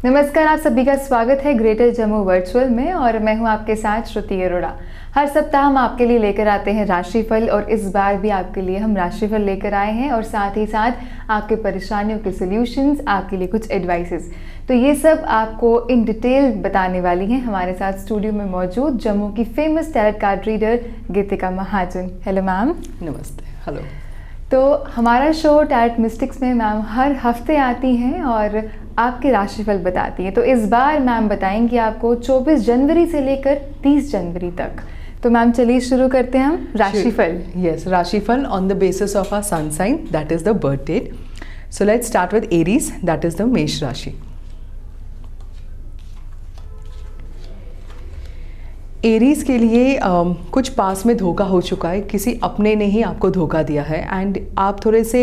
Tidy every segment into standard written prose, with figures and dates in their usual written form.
नमस्कार, आप सभी का स्वागत है ग्रेटर जम्मू वर्चुअल में और मैं हूं आपके साथ श्रुति अरोड़ा। हर सप्ताह हम आपके लिए लेकर आते हैं राशिफल और इस बार भी आपके लिए हम राशिफल लेकर आए हैं और साथ ही साथ आपके परेशानियों के सॉल्यूशंस, आपके लिए कुछ एडवाइसेस। तो ये सब आपको इन डिटेल बताने वाली हैं हमारे साथ स्टूडियो में मौजूद जम्मू की famous tarot card reader Geetika Mahajan. Hello ma'am. नमस्ते। हेलो। तो हमारा शो टैरोट मिस्टिक्स में मैम हर हफ्ते आती हैं और आपके राशिफल बताती हैं। तो इस बार मैम बताएंगी आपको 24 जनवरी से लेकर 30 जनवरी तक। तो मैम चलिए शुरू करते हैं हम राशिफल। यस, राशिफल on the basis of our sun sign, that is the birth date. So let's start with Aries, that is the मेष राशि। एरीज के लिए कुछ पास में धोखा हो चुका है, किसी अपने ने ही आपको धोखा दिया है एंड आप थोड़े से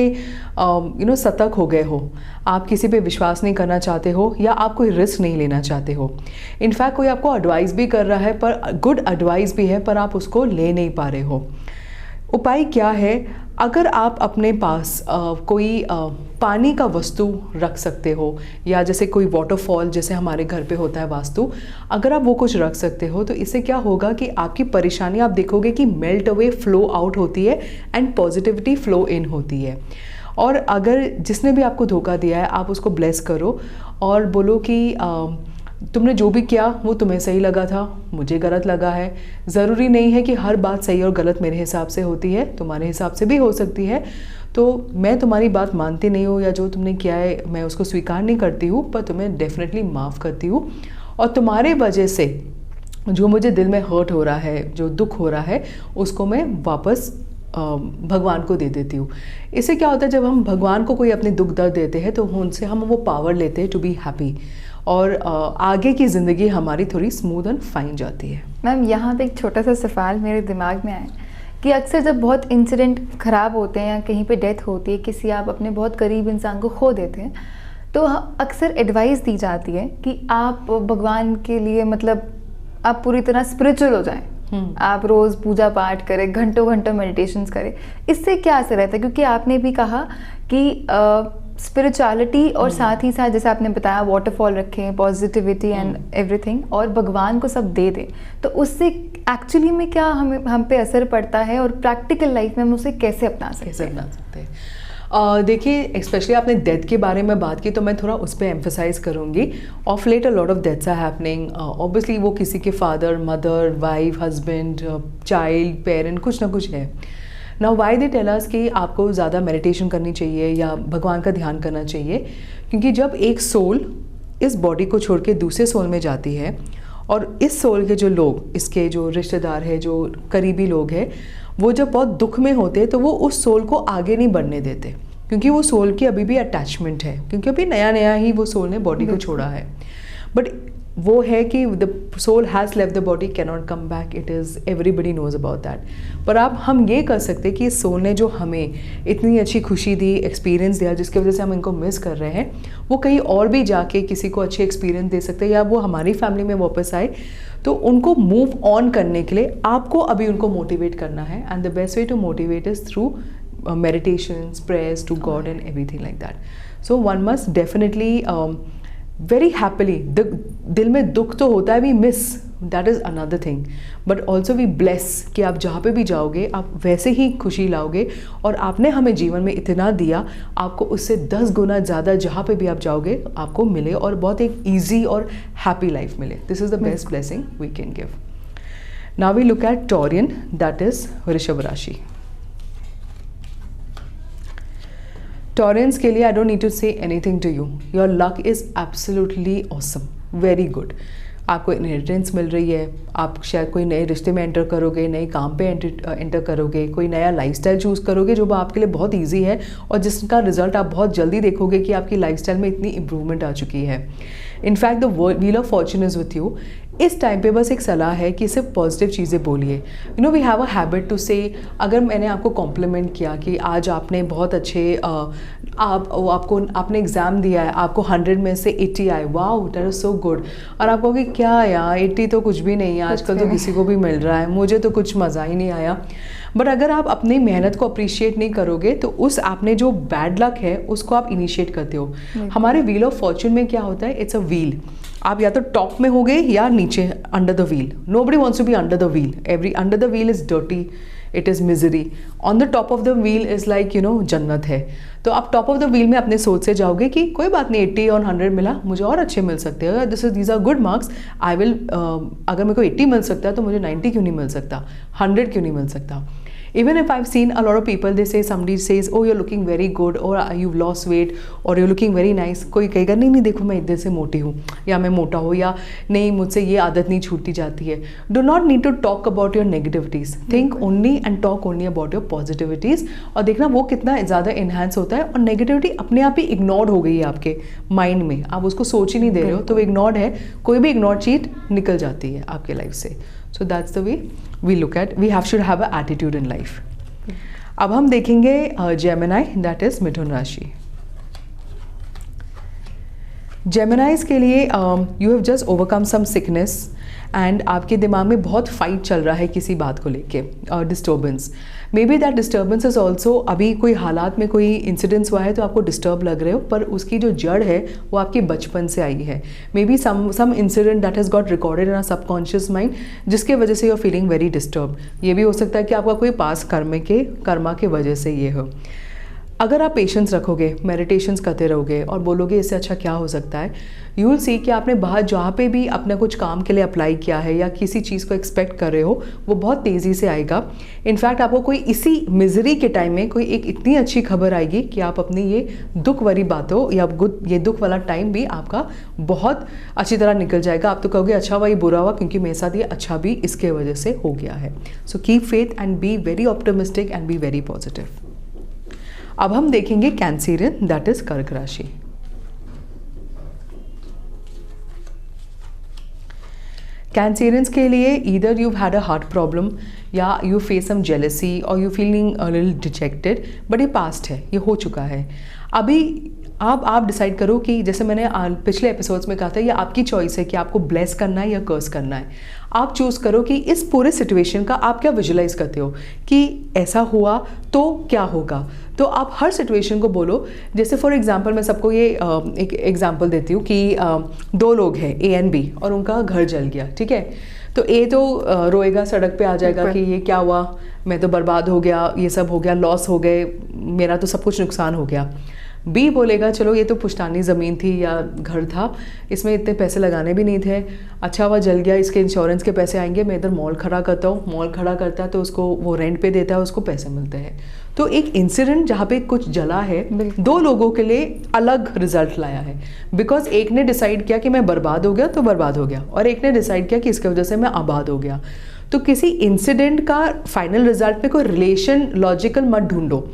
सतर्क हो गए हो। आप किसी पे विश्वास नहीं करना चाहते हो या आप कोई रिस्क नहीं लेना चाहते हो। इनफैक्ट कोई आपको एडवाइस भी कर रहा है, पर गुड एडवाइस भी है, पर आप उसको ले नहीं पा रहे हो। उपाय क्या है? अगर आप अपने पास कोई पानी का वस्तु रख सकते हो या जैसे कोई वाटरफॉल जैसे हमारे घर पे होता है वास्तु, अगर आप वो कुछ रख सकते हो तो इससे क्या होगा कि आपकी परेशानी आप देखोगे कि मेल्ट अवे, फ्लो आउट होती है एंड पॉजिटिविटी फ्लो इन होती है। और अगर जिसने भी आपको धोखा दिया है आप उसको ब्लेस करो और बोलो कि तुमने जो भी किया वो तुम्हें सही लगा था, मुझे गलत लगा है। ज़रूरी नहीं है कि हर बात सही और गलत मेरे हिसाब से होती है, तुम्हारे हिसाब से भी हो सकती है। तो मैं तुम्हारी बात मानती नहीं हूँ या जो तुमने किया है मैं उसको स्वीकार नहीं करती हूँ, पर तुम्हें डेफिनेटली माफ़ करती हूँ। और तुम्हारे वजह से जो मुझे दिल में हर्ट हो रहा है, जो दुख हो रहा है, उसको मैं वापस भगवान को दे देती हूँ। इससे क्या होता है, जब हम भगवान को कोई अपने दुख दर्द देते हैं तो उनसे हम वो पावर लेते हैं टू बी हैप्पी और आगे की ज़िंदगी हमारी थोड़ी स्मूथ एंड फाइन जाती है। मैम यहाँ पे एक छोटा सा सवाल मेरे दिमाग में आया कि अक्सर जब बहुत इंसिडेंट ख़राब होते हैं या कहीं पे डेथ होती है, किसी आप अपने बहुत करीब इंसान को खो देते हैं, तो अक्सर एडवाइस दी जाती है कि आप भगवान के लिए मतलब आप पूरी तरह स्पिरिचुअल हो जाएं। आप रोज़ पूजा पाठ करें, घंटों घंटों मेडिटेशंस करें। इससे क्या असर रहता है? क्योंकि आपने भी कहा कि स्पिरिचुअलिटी और साथ ही साथ जैसे आपने बताया वाटरफॉल रखें, पॉजिटिविटी एंड एवरीथिंग, और भगवान को सब दे दें, तो उससे एक्चुअली में क्या हम पे असर पड़ता है और प्रैक्टिकल लाइफ में हम उसे कैसे अपना सकते हैं? देखिए, स्पेशली आपने डेथ के बारे में बात की तो मैं थोड़ा उस पर एम्फेसाइज करूँगी। Of late a lot of deaths are happening. Obviously वो किसी के father, mother, wife, husband, child, parent, कुछ ना कुछ है। Now why they tell us कि आपको ज़्यादा मेडिटेशन करनी चाहिए या भगवान का ध्यान करना चाहिए, क्योंकि जब एक सोल इस बॉडी को छोड़ के दूसरे सोल में जाती है और इस सोल के जो लोग, इसके जो रिश्तेदार हैं, जो करीबी लोग हैं, वो जब बहुत दुख में होते हैं तो वो उस सोल को आगे नहीं बढ़ने देते, क्योंकि वो सोल की अभी भी अटैचमेंट है, क्योंकि अभी नया नया ही वो सोल ने बॉडी को छोड़ा है। बट वो है कि the soul has left the body, can not come back, it is everybody knows about that. पर आप हम ये कर सकते कि इस सोल ने जो हमें इतनी अच्छी खुशी दी, एक्सपीरियंस दिया, जिसकी वजह से हम इनको मिस कर रहे हैं, वो कहीं और भी जाके किसी को अच्छे एक्सपीरियंस दे सकते हैं या वो हमारी फैमिली में वापस आए। तो उनको मूव ऑन करने के लिए आपको अभी उनको मोटिवेट करना है and the best way to motivate is through meditations, prayers to God and everything like that. So one must definitely very happily, दिल में दुख तो होता है, we miss, that is another thing, but also we bless कि आप जहाँ पे भी जाओगे आप वैसे ही खुशी लाओगे और आपने हमें जीवन में इतना दिया, आपको उससे 10 गुना ज़्यादा जहाँ पे भी आप जाओगे आपको मिले और बहुत एक ईजी और हैप्पी लाइफ मिले। This is the best blessing we can give. Now we look at Taurian, that is वृषभ राशि। Taurians के लिए I don't need to say anything to you, your luck is absolutely awesome, very good. आपको inheritance मिल रही है, आप शायद कोई नए रिश्ते में एंटर करोगे, नए काम पे एंटर करोगे, कोई नया लाइफस्टाइल चूज़ करोगे जो आपके लिए बहुत इजी है और जिसका रिजल्ट आप बहुत जल्दी देखोगे कि आपकी लाइफस्टाइल में इतनी इम्प्रूवमेंट आ चुकी है। In fact the wheel of Fortune is with you. इस टाइम पे बस एक सलाह है कि सिर्फ पॉजिटिव चीज़ें बोलिए। You know we have a habit to say, अगर मैंने आपको कॉम्प्लीमेंट किया कि आज आपने बहुत अच्छे आपने एग्ज़ाम दिया है, आपको 100 में से 80 आए, wow that is so good, और आप कहोगे क्या यार 80 तो कुछ भी नहीं है, आजकल तो किसी को भी मिल रहा है, मुझे तो कुछ मज़ा ही नहीं आया। बट अगर आप अपनी मेहनत को अप्रिशिएट नहीं करोगे तो उस आपने जो बैड लक है उसको आप इनिशिएट करते हो। हमारे व्हील ऑफ फॉर्चून में क्या होता है, इट्स अ व्हील, आप या तो टॉप में होगे या नीचे under the wheel. Nobody wants to be under the wheel, every under the wheel is dirty, it is misery. On the top of the wheel is like you know जन्नत है। तो आप टॉप ऑफ द व्हील में अपने सोच से जाओगे कि कोई बात नहीं 80 और 100 मिला, मुझे और अच्छे मिल सकते हैं, these are good marks, I will अगर मेरे को 80 मिल सकता है तो मुझे 90 क्यों नहीं मिल सकता, 100 क्यों नहीं मिल सकता। Even if I've seen a lot of people, they say, somebody says, oh you're looking very good, or you've lost weight, or you're looking very nice. कोई कहेगा नहीं देखो मैं इधर से मोटी हूँ, या मैं मोटा हूँ, या नहीं मुझसे ये आदत नहीं छूटती जाती है। Do not need to talk about your negativities. Think only and talk only about your positivities. और देखना वो कितना ज़्यादा enhance होता है, और नेगेटिविटी अपने आप ही इग्नोर हो गई है आपके माइंड में, आप उसको सोच ही नहीं दे रहे हो, तो वो इग्नोर्ड है। कोई भी इग्नोर चीज़ निकल जाती है आपके लाइफ से। So that's the way we look at, we should have an attitude in life. अब हम देखेंगे जेमिनाई, दैट इज मिथुन राशि। जेमिनाइज के लिए you have just overcome some sickness, and आपके दिमाग में बहुत फाइट चल रहा है किसी बात को लेके, disturbance. May be that disturbance is also, अभी कोई हालात में कोई इंसिडेंस हुआ है तो आपको डिस्टर्ब लग रहे हो, पर उसकी जो जड़ है वो आपके बचपन से आई है। Maybe some incident that has got recorded in a subconscious mind, जिसके वजह से you are feeling very disturb. ये भी हो सकता है कि आपका कोई पास कर्मा के वजह से ये हो। अगर आप पेशेंस रखोगे, मेडिटेशंस करते रहोगे और बोलोगे इससे अच्छा क्या हो सकता है, यू विल सी कि आपने बाहर जहाँ पे भी अपना कुछ काम के लिए अप्लाई किया है या किसी चीज़ को एक्सपेक्ट कर रहे हो, वो बहुत तेज़ी से आएगा। इनफैक्ट आपको कोई इसी मिजरी के टाइम में कोई एक इतनी अच्छी खबर आएगी कि आप अपनी ये दुख वाली बातों या ये दुख वाला टाइम भी आपका बहुत अच्छी तरह निकल जाएगा। आप तो कहोगे अच्छा हुआ ये बुरा हुआ, क्योंकि मेरे साथ ये अच्छा भी इसके वजह से हो गया है। So keep faith and be very optimistic and be very positive. अब हम देखेंगे कैंसेरियन, दैट इज कर्क राशि। कैंसेरियंस के लिए either you had a heart problem, या यू फेस सम जेलसी, और you feeling a little dejected, but ये पास्ट है, ये हो चुका है। अभी आप डिसाइड करो कि जैसे मैंने पिछले एपिसोड्स में कहा था, ये आपकी चॉइस है कि आपको ब्लेस करना है या कर्स करना है। आप चूज़ करो कि इस पूरे सिचुएशन का आप क्या विजुलाइज करते हो कि ऐसा हुआ तो क्या होगा। तो आप हर सिचुएशन को बोलो। जैसे फॉर एग्जांपल मैं सबको ये एक एग्जांपल देती हूँ कि दो लोग हैं ए एंड बी, और उनका घर जल गया, ठीक है। तो ए तो रोएगा, सड़क पे आ जाएगा कि ये क्या हुआ, मैं तो बर्बाद हो गया, ये सब हो गया, लॉस हो गए, मेरा तो सब कुछ नुकसान हो गया। बी बोलेगा चलो ये तो पुश्तैनी ज़मीन थी या घर था, इसमें इतने पैसे लगाने भी नहीं थे, अच्छा हुआ जल गया, इसके इंश्योरेंस के पैसे आएंगे, मैं इधर मॉल खड़ा करता हूँ, मॉल खड़ा करता है तो उसको वो रेंट पे देता है, उसको पैसे मिलते हैं। तो एक इंसिडेंट जहाँ पे कुछ जला है, दो लोगों के लिए अलग रिजल्ट लाया है। बिकॉज एक ने डिसाइड किया कि मैं बर्बाद हो गया तो बर्बाद हो गया, और एक ने डिसाइड किया कि इसकी वजह से मैं आबाद हो गया। तो किसी इंसिडेंट का फाइनल रिजल्ट में कोई रिलेशन लॉजिकल मत ढूंढो।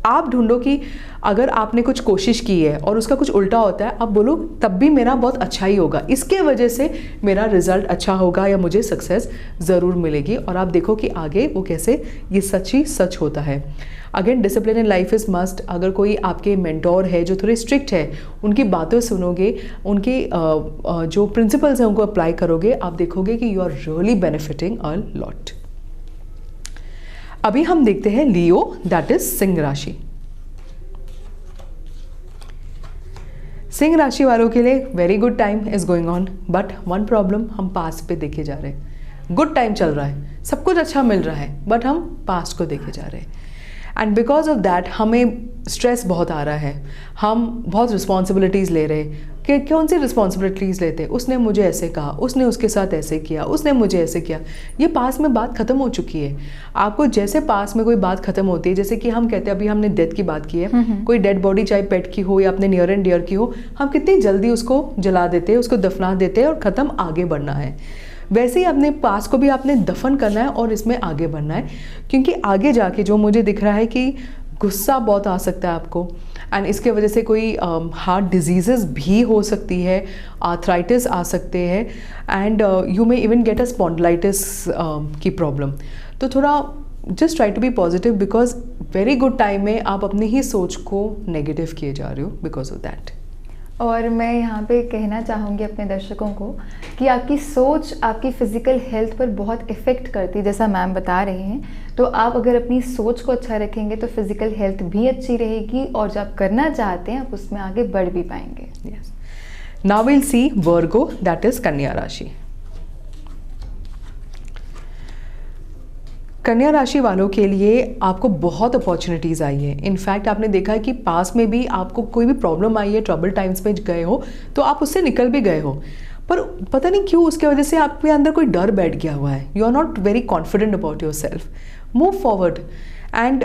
आप ढूंढो कि अगर आपने कुछ कोशिश की है और उसका कुछ उल्टा होता है, आप बोलो तब भी मेरा बहुत अच्छा ही होगा, इसके वजह से मेरा रिजल्ट अच्छा होगा या मुझे सक्सेस ज़रूर मिलेगी। और आप देखो कि आगे वो कैसे ये सच ही सच होता है। Again discipline in life is must. अगर कोई आपके मेंटोर है जो थोड़े स्ट्रिक्ट है, उनकी बातें सुनोगे, उनके जो प्रिंसिपल्स हैं उनको अप्लाई करोगे, आप देखोगे कि you are really benefiting a lot. अभी हम देखते हैं लियो, दैट इज सिंह राशि। सिंह राशि वालों के लिए very good time is going on, but one problem, हम पास्ट पे देखे जा रहे हैं। गुड टाइम चल रहा है, सब कुछ अच्छा मिल रहा है, बट हम पास्ट को देखे जा रहे हैं। एंड बिकॉज ऑफ दैट हमें स्ट्रेस बहुत आ रहा है, हम बहुत रिस्पॉन्सिबिलिटीज़ ले रहे हैं। कि कौन सी रिस्पॉन्सिबिलिटीज़ लेते हैं, उसने मुझे ऐसे कहा, उसने उसके साथ ऐसे किया, उसने मुझे ऐसे किया। ये पास में बात ख़त्म हो चुकी है। आपको जैसे पास में कोई बात ख़त्म होती है, जैसे कि हम कहते हैं, अभी हमने डेथ की बात की है, कोई डेड बॉडी चाहे पेट की हो या अपने नियर एंड डियर की हो, हम कितनी जल्दी उसको जला देते हैं, उसको दफना देते हैं और ख़त्म, आगे बढ़ना है। वैसे ही अपने पास को भी आपने दफन करना है और इसमें आगे बढ़ना है, क्योंकि आगे जाके जो मुझे दिख रहा है कि गुस्सा बहुत आ सकता है आपको, एंड इसके वजह से कोई हार्ट डिजीज़ेस भी हो सकती है, आर्थराइटिस आ सकते हैं, and you may even get a spondylitis की प्रॉब्लम। तो थोड़ा just try to be positive, because very good time में आप अपनी ही सोच को नेगेटिव किए जा रहे हो बिकॉज ऑफ दैट। और मैं यहाँ पे कहना चाहूँगी अपने दर्शकों को कि आपकी सोच आपकी फ़िज़िकल हेल्थ पर बहुत इफ़ेक्ट करती है, जैसा मैम बता रहे हैं। तो आप अगर अपनी सोच को अच्छा रखेंगे तो फिज़िकल हेल्थ भी अच्छी रहेगी, और जो आप करना चाहते हैं आप उसमें आगे बढ़ भी पाएंगे। Yes, now will see Virgo, that is कन्या राशि। कन्या राशि वालों के लिए आपको बहुत अपॉर्चुनिटीज़ आई है। इनफैक्ट आपने देखा है कि पास में भी आपको कोई भी प्रॉब्लम आई है, ट्रबल टाइम्स में गए हो तो आप उससे निकल भी गए हो, पर पता नहीं क्यों उसके वजह से आपके अंदर कोई डर बैठ गया हुआ है। You are not very confident about yourself. Move forward, and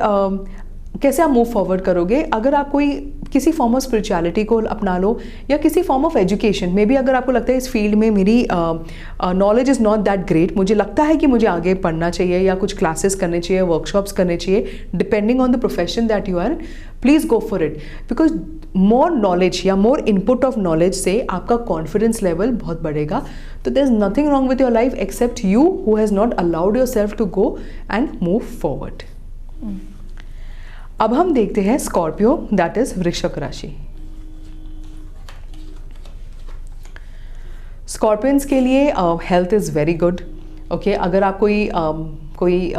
कैसे आप मूव फॉरवर्ड करोगे? अगर आप कोई किसी फॉर्म ऑफ स्पिरिचुअलिटी को अपना लो, या किसी फॉर्म ऑफ एजुकेशन में भी अगर आपको लगता है इस फील्ड में मेरी knowledge is not that great, मुझे लगता है कि मुझे आगे पढ़ना चाहिए या कुछ क्लासेस करने चाहिए, वर्कशॉप्स करने चाहिए, depending on the profession that you are, please go for it, because more knowledge या मोर इनपुट ऑफ नॉलेज से आपका कॉन्फिडेंस लेवल बहुत बढ़ेगा। तो there is nothing wrong with your life except you who has not allowed yourself to go and move forward. अब हम देखते हैं स्कॉर्पियो, दैट इज वृश्चिक राशि। स्कॉर्पियंस के लिए health is very good. Okay, अगर आप कोई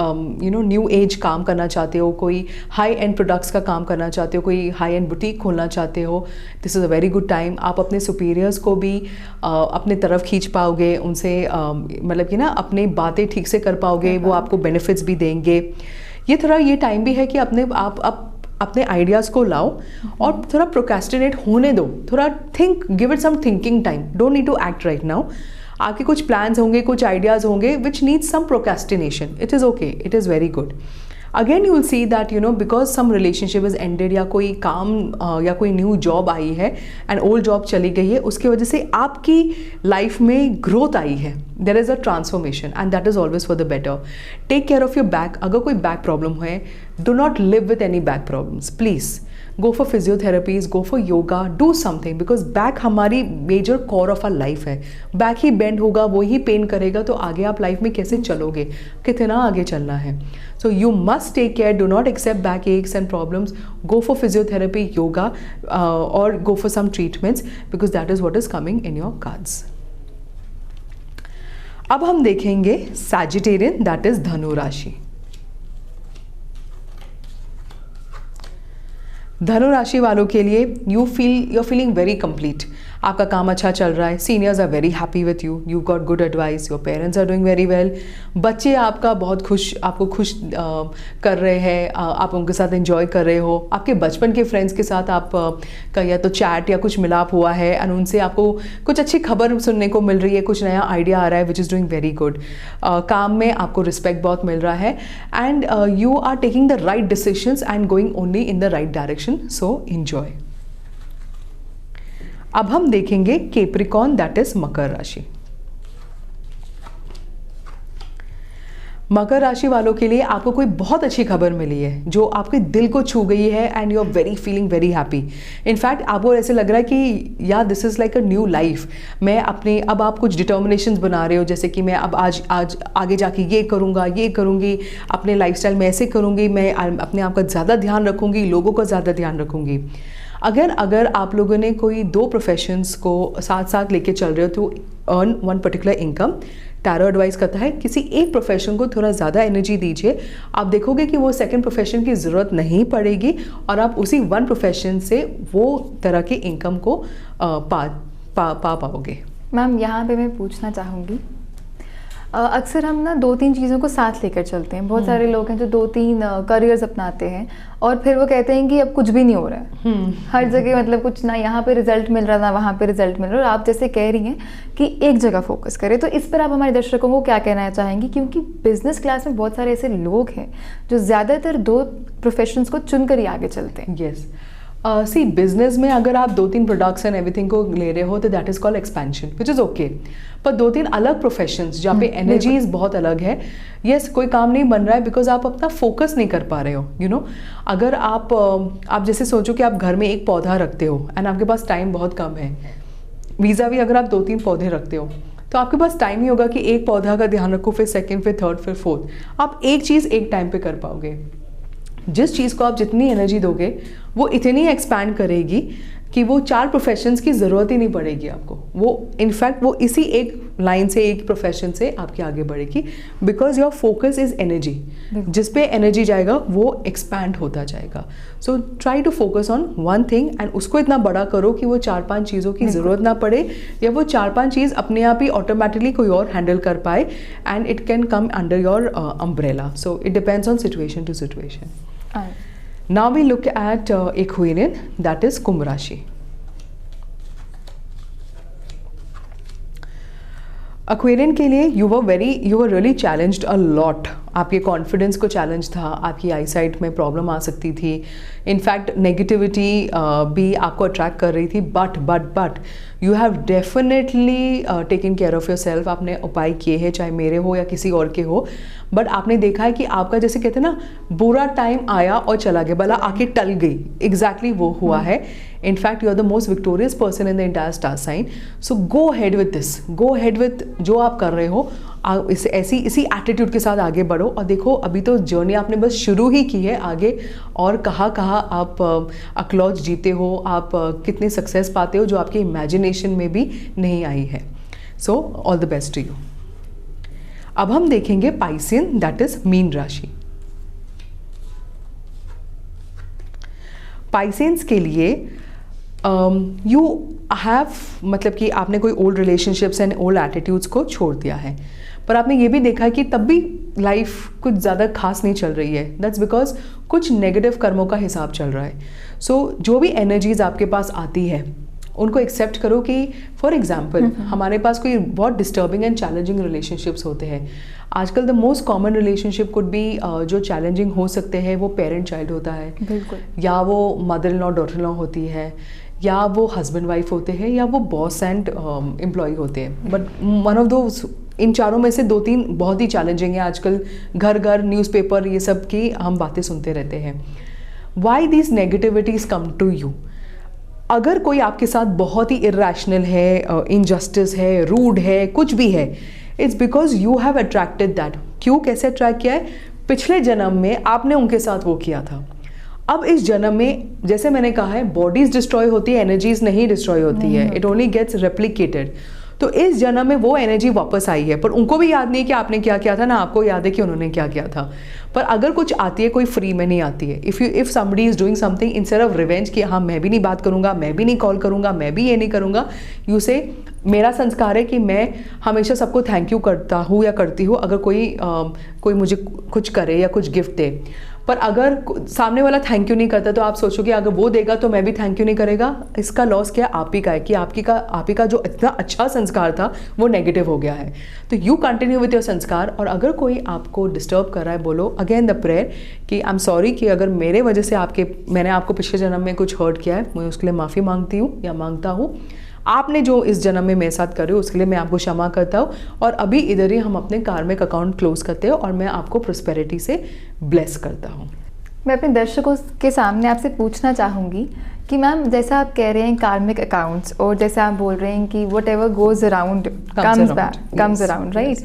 न्यू एज काम करना चाहते हो, कोई हाई एंड प्रोडक्ट्स का काम करना चाहते हो, कोई हाई एंड बुटीक खोलना चाहते हो, this is a very good time. आप अपने सुपीरियर्स को भी अपने तरफ खींच पाओगे, उनसे मतलब कि ना अपनी बातें ठीक से कर पाओगे, वो आपको बेनिफिट्स भी देंगे। ये थोड़ा ये टाइम भी है कि अपने आइडियाज़ को लाओ और थोड़ा प्रोक्रेस्टिनेट होने दो, थोड़ा give it some thinking time, don't need to act right now. आपके कुछ प्लान्स होंगे, कुछ आइडियाज़ होंगे which needs some procrastination, it is okay, it is very good. Again you will see that because some relationship is ended, या कोई काम या कोई न्यू जॉब आई है एंड ओल्ड जॉब चली गई है, उसकी वजह से आपकी लाइफ में ग्रोथ आई है। There is a transformation and that is always for the better. Take care of your back. अगर कोई बैक प्रॉब्लम है, do not live with any back problems, please go for physiotherapies, go for yoga, do something, because back हमारी major core of our life है। Back ही bend होगा, वो ही pen करेगा, तो आगे आप लाइफ में कैसे चलोगे, कितना आगे चलना है। So you must take care, do not accept back aches and problems, go for physiotherapy, yoga और go for some treatments, because that is what is coming in your cards. अब हम देखेंगे सैजिटेरियन, दैट इज धनु राशि। धनु राशि वालों के लिए you are feeling very complete. आपका काम अच्छा चल रहा है, seniors are very happy with you, you got good advice, your parents are doing very well, बच्चे आपका बहुत आपको खुश कर रहे हैं, आप उनके साथ एंजॉय कर रहे हो। आपके बचपन के फ्रेंड्स के साथ आप का या तो चैट या कुछ मिलाप हुआ है एंड उनसे आपको कुछ अच्छी खबर सुनने को मिल रही है, कुछ नया आइडिया आ रहा है which is doing very good. काम में आपको रिस्पेक्ट बहुत मिल रहा है and you are taking the right decisions and going only in the right direction, so enjoy. अब हम देखेंगे कैप्रिकॉर्न, दैट इज मकर राशि। मकर राशि वालों के लिए आपको कोई बहुत अच्छी खबर मिली है जो आपके दिल को छू गई है and you are very feeling very happy. In fact आपको ऐसे लग रहा है कि यार this is like a new life. अब आप कुछ डिटर्मिनेशंस बना रहे हो, जैसे कि मैं अब आज आगे जाके ये करूँगा, ये करूँगी, अपने लाइफस्टाइल में ऐसे करूँगी, मैं अपने आप का ज़्यादा ध्यान रखूँगी, लोगों का ज़्यादा ध्यान रखूँगी। अगर आप लोगों ने कोई 2 प्रोफेशंस को साथ साथ लेके चल रहे हो तो earn one particular income, tarot advice करता है किसी एक प्रोफेशन को थोड़ा ज़्यादा एनर्जी दीजिए, आप देखोगे कि वो सेकंड प्रोफेशन की ज़रूरत नहीं पड़ेगी और आप उसी वन प्रोफेशन से वो तरह की इनकम को पा पाओगे। मैम यहाँ पे मैं पूछना चाहूँगी, अक्सर हम ना 2-3 चीज़ों को साथ लेकर चलते हैं। बहुत सारे लोग हैं जो 2-3 करियर्स अपनाते हैं और फिर वो कहते हैं कि अब कुछ भी नहीं हो रहा है, हर जगह मतलब कुछ ना यहाँ पे रिजल्ट मिल रहा ना वहाँ पे रिजल्ट मिल रहा है। और आप जैसे कह रही हैं कि एक जगह फोकस करें, तो इस पर आप हमारे दर्शकों को क्या कहना चाहेंगी? क्योंकि बिजनेस क्लास में बहुत सारे ऐसे लोग हैं जो ज़्यादातर 2 प्रोफेशंस को चुनकर ही आगे चलते हैं। यस, सी बिजनेस में अगर आप 2-3 प्रोडक्ट्स एंड एवरीथिंग को ले रहे हो तो that is called expansion, which is okay. पर 2-3 अलग प्रोफेशंस जहाँ पे एनर्जीज बहुत अलग है, यस कोई काम नहीं बन रहा है बिकॉज आप अपना फोकस नहीं कर पा रहे हो, यू नो। अगर आप जैसे सोचो कि आप घर में एक पौधा रखते हो एंड आपके पास टाइम बहुत कम है, वीज़ा भी अगर आप 2-3 पौधे रखते हो तो आपके पास टाइम ही होगा कि एक पौधा का ध्यान रखो, फिर सेकंड, फिर थर्ड, फिर फोर्थ। आप एक चीज़ एक टाइम पे कर पाओगे। जिस चीज़ को आप जितनी एनर्जी दोगे वो इतनी एक्सपैंड करेगी कि वो 4 प्रोफेशंस की ज़रूरत ही नहीं पड़ेगी आपको। वो इनफैक्ट वो इसी एक लाइन से, एक प्रोफेशन से आपके आगे बढ़ेगी, because your focus is energy. जिस पे एनर्जी जाएगा वो एक्सपैंड होता जाएगा। So try to focus on one thing and उसको इतना बड़ा करो कि वो 4-5 चीज़ों की ज़रूरत ना पड़े, या वो 4-5 चीज़ अपने आप ही ऑटोमेटिकली कोई और हैंडल कर पाए and it can come under your umbrella. So it depends on situation to situation. Now we look at Aquarian, that is Kumbh Rashi. Aquarian के लिए you were really challenged a lot. आपके confidence को challenge था, आपकी आई site में problem आ सकती थी, in fact negativity भी आपको अट्रैक्ट कर रही थी, but you have definitely taken care of your self. आपने उपाय किए हैं, चाहे मेरे हो या किसी और के हो, बट आपने देखा है कि आपका, जैसे कहते हैं ना, बुरा टाइम आया और चला गया, भला आके टल गई, एग्जैक्टली वो हुआ है। In fact you are the most victorious person in the entire star sign. So go ahead with this, go ahead with जो आप कर रहे हो, इसी एटीट्यूड के साथ आगे बढ़ो। और देखो अभी तो जर्नी आपने बस शुरू ही की है, आगे और कहाँ आप अक्लॉज जीते हो, आप कितनी सक्सेस पाते हो जो आपके इमेजिनेशन में भी नहीं आई है। So all the best to you. अब हम देखेंगे पाइसियन, दैट इज मीन राशि। पाइसियंस के लिए यू हैव, मतलब कि आपने कोई old relationships and old attitudes को छोड़ दिया है, पर आपने ये भी देखा है कि तब भी लाइफ कुछ ज़्यादा खास नहीं चल रही है। दैट्स बिकॉज कुछ नेगेटिव कर्मों का हिसाब चल रहा है। सो जो भी एनर्जीज आपके पास आती है उनको एक्सेप्ट करो कि फॉर एग्जाम्पल हमारे पास कोई बहुत डिस्टर्बिंग एंड चैलेंजिंग रिलेशनशिप्स होते हैं। आजकल the most common relationship could be जो चैलेंजिंग हो सकते हैं वो पेरेंट चाइल्ड होता है, बिल्कुल, या वो mother in law daughter in law होती है, या वो हस्बैंड वाइफ होते हैं, या वो बॉस एंड एम्प्लॉय होते हैं। बट वन ऑफ दो, इन चारों में से 2-3 बहुत ही चैलेंजिंग है। आजकल घर घर न्यूज़पेपर ये सब की हम बातें सुनते रहते हैं। Why these negativities come to you? अगर कोई आपके साथ बहुत ही इरेशनल है, इनजस्टिस है, रूड है, कुछ भी है, it's because you have attracted that. क्यों, कैसे अट्रैक्ट किया है? पिछले जन्म में आपने उनके साथ वो किया था। अब इस जन्म में, जैसे मैंने कहा है, बॉडीज डिस्ट्रॉय होती है, एनर्जीज नहीं डिस्ट्रॉय होती है, इट ओनली गेट्स रेप्लिकेटेड। तो इस जन्म में वो एनर्जी वापस आई है, पर उनको भी याद नहीं है कि आपने क्या किया था, ना आपको याद है कि उन्होंने क्या किया था। पर अगर कुछ आती है, कोई फ्री में नहीं आती है। If somebody is doing something, instead of revenge कि हाँ मैं भी नहीं बात करूंगा, मैं भी नहीं कॉल करूंगा, मैं भी ये नहीं करूंगा, यू से मेरा संस्कार है कि मैं हमेशा सबको थैंक यू करता हूँ या करती हूँ अगर कोई मुझे कुछ करे या कुछ गिफ्ट दे। पर अगर सामने वाला थैंक यू नहीं करता तो आप सोचो कि अगर वो देगा तो मैं भी थैंक यू नहीं करेगा। इसका लॉस क्या आप ही का है कि आप ही का जो इतना अच्छा संस्कार था वो नेगेटिव हो गया है। तो यू कंटिन्यू विथ योर संस्कार। और अगर कोई आपको डिस्टर्ब कर रहा है, बोलो अगेन द प्रेयर कि आई एम सॉरी कि अगर मेरे वजह से मैंने आपको पिछले जन्म में कुछ हर्ट किया है, मैं उसके लिए माफ़ी मांगती हूँ या मांगता हूँ। आपने जो इस जन्म में मेरे साथ करे उसके लिए मैं आपको क्षमा करता हूँ। और अभी इधर ही हम अपने कार्मिक अकाउंट क्लोज करते हैं और मैं आपको प्रोस्पेरिटी से ब्लेस करता हूँ। मैं अपने दर्शकों के सामने आपसे पूछना चाहूँगी कि मैम, जैसा आप कह रहे हैं कार्मिक अकाउंट्स, और जैसा आप बोल रहे हैं कि what ever goes around comes around, right?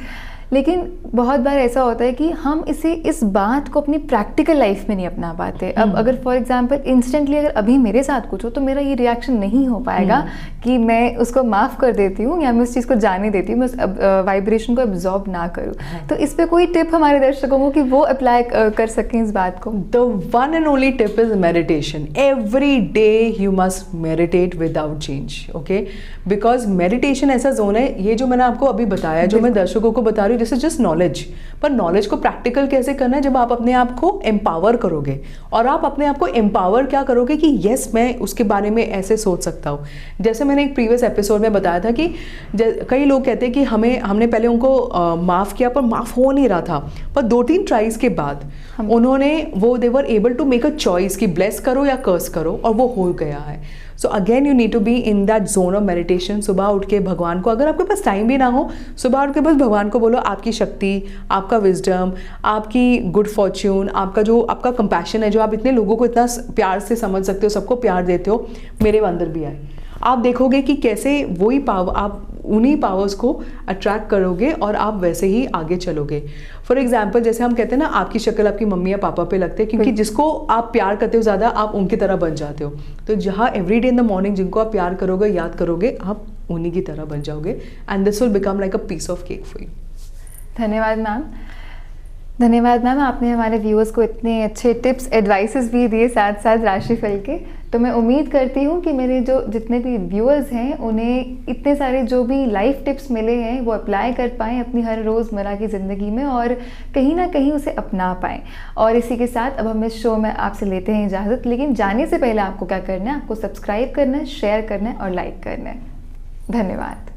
लेकिन बहुत बार ऐसा होता है कि हम इस बात को अपनी प्रैक्टिकल लाइफ में नहीं अपना पाते। अब अगर फॉर एग्जांपल इंस्टेंटली अगर अभी मेरे साथ कुछ हो तो मेरा ये रिएक्शन नहीं हो पाएगा कि मैं उसको माफ़ कर देती हूँ या मैं उस चीज़ को जाने देती हूँ, मैं उस वाइब्रेशन को एब्जॉर्ब ना करूँ। तो इस पर कोई टिप हमारे दर्शकों को कि वो अप्लाई कर सकें इस बात को? The one and only tip is meditation. Every day you must meditate without change, okay? Because meditation ऐसा जोन है, ये जो मैंने आपको अभी बताया, जो मैं दर्शकों को बता रही हूँ, दिस इज जस्ट नॉलेज, पर नॉलेज को प्रैक्टिकल कैसे करना है, जब आप अपने आप को एम्पावर करोगे। और आप अपने आप को एम्पावर क्या करोगे कि यस मैं उसके बारे में ऐसे सोच सकता हूँ। जैसे मैंने एक प्रीवियस एपिसोड में बताया था कि कई लोग कहते हैं कि हमने पहले उनको माफ़ किया पर माफ़ हो नहीं रहा था, पर 2-3 ट्राइज के बाद उन्होंने they were able to make a choice कि ब्लेस करो या कर्स करो, और वो हो गया है। So again you need to be in that zone of meditation. सुबह उठ के भगवान को, अगर आपके पास टाइम भी ना हो, सुबह उठ के बस भगवान को बोलो आपकी शक्ति, आपका विजडम, आपकी गुड फॉर्च्यून, आपका कंपैशन है, जो आप इतने लोगों को इतना प्यार से समझ सकते हो, सबको प्यार देते हो, मेरे अंदर भी आए। आप देखोगे कि कैसे वही पावर, आप उन्हीं पावर्स को अट्रैक्ट करोगे और आप वैसे ही आगे चलोगे। फॉर एग्जाम्पल, जैसे हम कहते हैं ना, आपकी शक्ल आपकी मम्मी या पापा पे लगते हैं, क्योंकि जिसको आप प्यार करते हो ज़्यादा, आप उनकी तरह बन जाते हो। तो जहाँ every day in the morning जिनको आप प्यार करोगे, याद करोगे, आप उन्हीं की तरह बन जाओगे, and this will become like a piece of cake for you. धन्यवाद मैम। धन्यवाद मैम, आपने हमारे व्यूअर्स को इतने अच्छे टिप्स एडवाइसेस भी दिए, साथ साथ राशिफल के। तो मैं उम्मीद करती हूँ कि मेरे जो जितने भी व्यूअर्स हैं उन्हें इतने सारे जो भी लाइफ टिप्स मिले हैं वो अप्लाई कर पाएँ अपनी हर रोज़मर्रा की ज़िंदगी में, और कहीं ना कहीं उसे अपना पाएँ। और इसी के साथ अब हम इस शो में आपसे लेते हैं इजाज़त, लेकिन जाने से पहले आपको क्या करना है, आपको सब्सक्राइब करना है, शेयर करना है और लाइक करना है। धन्यवाद।